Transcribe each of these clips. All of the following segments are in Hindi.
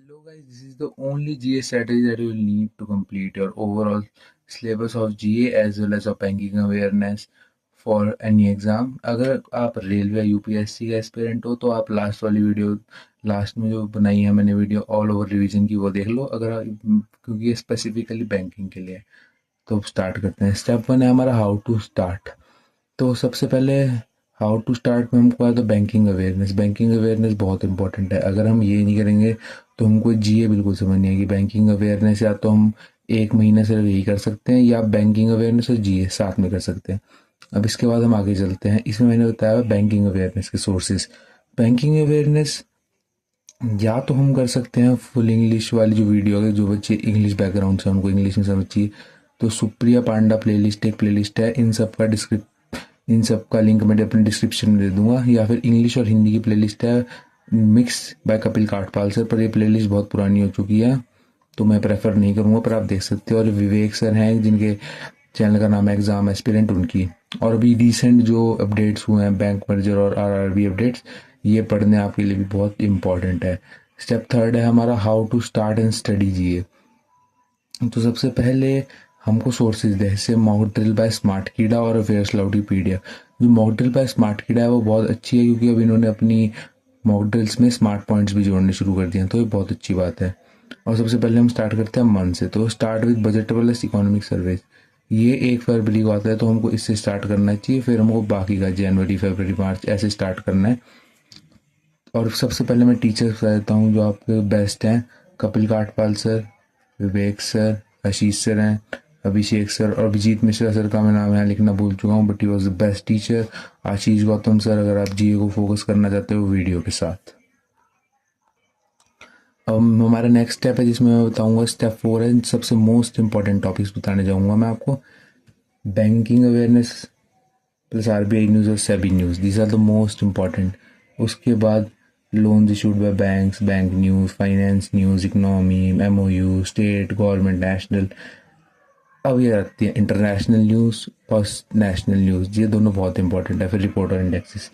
Hello guys, this is the only GA strategy that you will need to complete your overall syllabus of GA as well as of banking awareness for any exam. अगर आप रेलवे या यूपीएससी का एस्पिरेंट हो तो आप लास्ट में जो बनाई है मैंने वीडियो ऑल ओवर रिवीजन की वो देख लो क्योंकि ये स्पेसिफिकली बैंकिंग के लिए है। तो स्टार्ट करते हैं। स्टेप 1 है हमारा हाउ टू स्टार्ट। तो सबसे पहले हाउ टू स्टार्ट में हमको आया तो बैंकिंग अवेयरनेस बहुत इंपॉर्टेंट है। अगर हम ये नहीं करेंगे तो हमको जीए बिल्कुल समझ नहीं आएगी। बैंकिंग अवेयरनेस या तो हम एक महीना सिर्फ यही कर सकते हैं या बैंकिंग अवेयरनेस और जीए साथ में कर सकते हैं। अब इसके बाद हम आगे चलते हैं। इसमें मैंने बताया बैंकिंग अवेयरनेस के सोर्सेज। बैंकिंग अवेयरनेस या तो हम कर सकते हैं फुल इंग्लिश वाली जो वीडियो है, जो बच्चे इंग्लिश बैकग्राउंड से उनको इंग्लिश में समझ चाहिए तो सुप्रिया पांडा प्लेलिस्ट एक प्लेलिस्ट है। इन सब का लिंक मैं अपने डिस्क्रिप्शन में दे दूंगा। या फिर इंग्लिश और हिंदी की प्लेलिस्ट है मिक्स बाय कपिल काठपाल सर, पर ये प्लेलिस्ट बहुत पुरानी हो चुकी है तो मैं प्रेफर नहीं करूँगा, पर आप देख सकते हो। और विवेक सर हैं जिनके चैनल का नाम है एग्जाम एस्पिरेंट, उनकी। और अभी रिसेंट जो अपडेट्स हुए हैं बैंक मर्जर और आरआरबी अपडेट्स, ये पढ़ने आपके लिए भी बहुत इंपॉर्टेंट है। स्टेप 3 है हमारा how to start and study GA. तो सबसे पहले हमको सोर्सेज दे, जैसे मॉक ड्रिल बाय स्मार्ट कीड़ा और अफेयर्स लाउडीपीडिया। जो मॉक ड्रिल बाय स्मार्ट कीड़ा है वो बहुत अच्छी है क्योंकि अब इन्होंने अपनी मॉक ड्रिल्स में स्मार्ट पॉइंट्स भी जोड़ने शुरू कर दिए हैं, तो ये बहुत अच्छी बात है। और सबसे पहले हम स्टार्ट करते हैं मंथ से। तो start with budgetable economic surveys, ये 1 फरवरी को आता है तो हमको इससे स्टार्ट करना चाहिए। फिर हमको बाकी का जनवरी फरवरी मार्च ऐसे स्टार्ट करना है। और सबसे पहले मैं टीचर्स बता देता हूँ जो आपके बेस्ट हैं। कपिल काठपाल सर, विवेक सर, आशीष सर हैं, अभिषेक सर और अभिजीत मिश्रा सर का मैं नाम यहाँ लिखना भूल चुका हूँ, but he was the best teacher. Ashish Gautam sir, अगर आप जीए को फोकस करना चाहते हो वीडियो के साथ। अब हमारा नेक्स्ट स्टेप है जिसमें मैं बताऊंगा स्टेप 4 है, सबसे मोस्ट इंपॉर्टेंट टॉपिक्स बताने जाऊंगा मैं आपको। Banking awareness plus RBI news और SEBI news, these are the most important. उसके बाद loans issued by banks, bank news, finance news, economy, MOU, state government, national. अब ये रखती है इंटरनेशनल न्यूज़ और नेशनल न्यूज़, ये दोनों बहुत इंपॉर्टेंट है। फिर रिपोर्ट और इंडेक्सेस,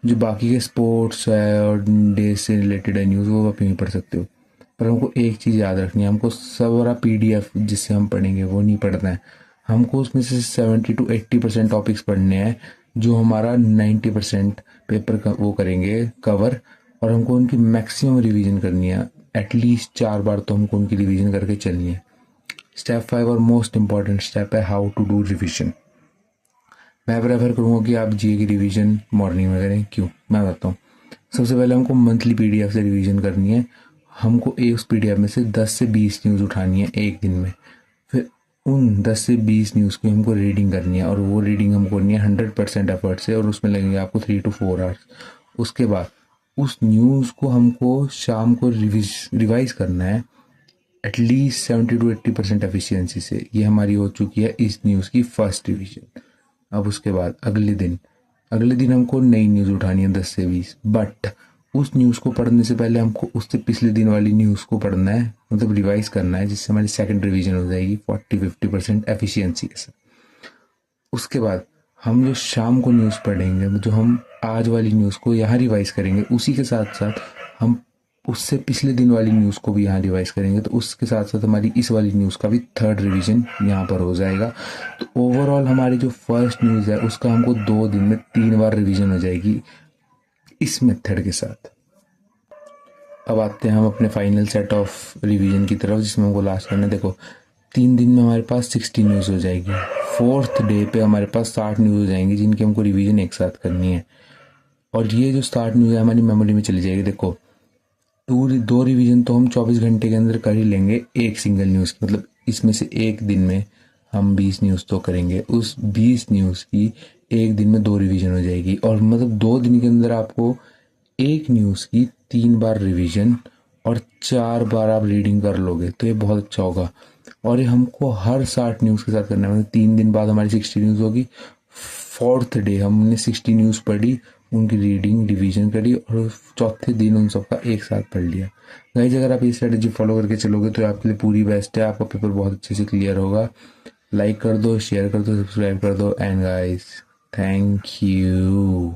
जो बाकी के स्पोर्ट्स है और डे से रिलेटेड है न्यूज़, वो आप यहीं पढ़ सकते हो। पर हमको एक चीज़ याद रखनी है, हमको सारा पीडीएफ जिससे हम पढ़ेंगे वो नहीं पढ़ना है। हमको उसमें से 70 to 80% टॉपिक्स पढ़ने हैं जो हमारा 90% पेपर का वो करेंगे कवर, और हमको उनकी मैक्सिमम रिवीजन करनी है। एटलीस्ट 4 बार तो हमको उनकी रिवीजन करके चलनी है। स्टेप 5 और मोस्ट इंपॉर्टेंट स्टेप है हाउ टू डू रिविजन। मैं प्रेफर करूँगा कि आप जीए की रिवीजन मॉर्निंग में करें। क्यों, मैं बताता हूँ। सबसे पहले हमको मंथली पीडीएफ से रिवीजन करनी है। हमको एक उस पीडीएफ में से 10 से 20 न्यूज़ उठानी है एक दिन में। फिर उन 10 से 20 न्यूज़ की हमको रीडिंग करनी है, और वो रीडिंग हमको करनी है 100% एफर्ट से, और उसमें लगेंगे आपको 3 to 4 आवर्स। उसके बाद उस न्यूज़ को हमको शाम को रिवाइज करना है एटलीस्ट 70 to 80% एफिशिएंसी से। ये हमारी हो चुकी है इस न्यूज़ की फर्स्ट रिवीजन। अब उसके बाद अगले दिन हमको नई न्यूज़ उठानी है 10 से 20, बट उस न्यूज़ को पढ़ने से पहले हमको उससे पिछले दिन वाली न्यूज़ को पढ़ना है, मतलब रिवाइज करना है, जिससे हमारी सेकंड रिवीजन हो जाएगी 40-50% एफिशिएंसी के साथ। उसके बाद हम जो शाम को न्यूज़ पढ़ेंगे, जो हम आज वाली न्यूज़ को यहाँ रिवाइज करेंगे, उसी के साथ साथ हम उससे पिछले दिन वाली न्यूज़ को भी यहाँ रिवाइज करेंगे, तो उसके साथ साथ हमारी इस वाली न्यूज़ का भी थर्ड रिवीजन यहाँ पर हो जाएगा। तो ओवरऑल हमारी जो फर्स्ट न्यूज़ है उसका हमको 2 दिन में 3 बार रिवीजन हो जाएगी इस मेथड के साथ। अब आते हैं हम अपने फाइनल सेट ऑफ रिवीजन की तरफ, जिसमें हमको लास्ट करना है। देखो 3 दिन में हमारे पास 60 न्यूज़ हो जाएगी। 4th डे पे हमारे पास 60 न्यूज़ हो जाएंगी जिनकी हमको रिवीजन एक साथ करनी है। और ये जो 60 न्यूज़ है हमारी मेमोरी में चली जाएगी। देखो 2 रिवीजन तो हम 24 घंटे के अंदर कर ही लेंगे एक सिंगल न्यूज़ की, मतलब इसमें से एक दिन में हम 20 न्यूज़ तो करेंगे। उस 20 न्यूज़ की एक दिन में 2 रिवीजन हो जाएगी, और मतलब 2 दिन के अंदर आपको एक न्यूज़ की 3 बार रिवीजन और 4 बार आप रीडिंग कर लोगे, तो ये बहुत अच्छा होगा। और ये हमको हर 60 न्यूज़ के साथ करना है, मतलब 3 दिन बाद हमारी 60 न्यूज़ होगी। 4th डे हमने 60 न्यूज़ पढ़ी, उनकी रीडिंग रिवीजन करी, और चौथे दिन उन सबका एक साथ पढ़ लिया। गाइस अगर आप ये स्ट्रेटेजी फॉलो करके चलोगे तो आपके लिए पूरी बेस्ट है, आपका पेपर बहुत अच्छे से क्लियर होगा। लाइक कर दो, शेयर कर दो, सब्सक्राइब कर दो, एंड गाइस थैंक यू।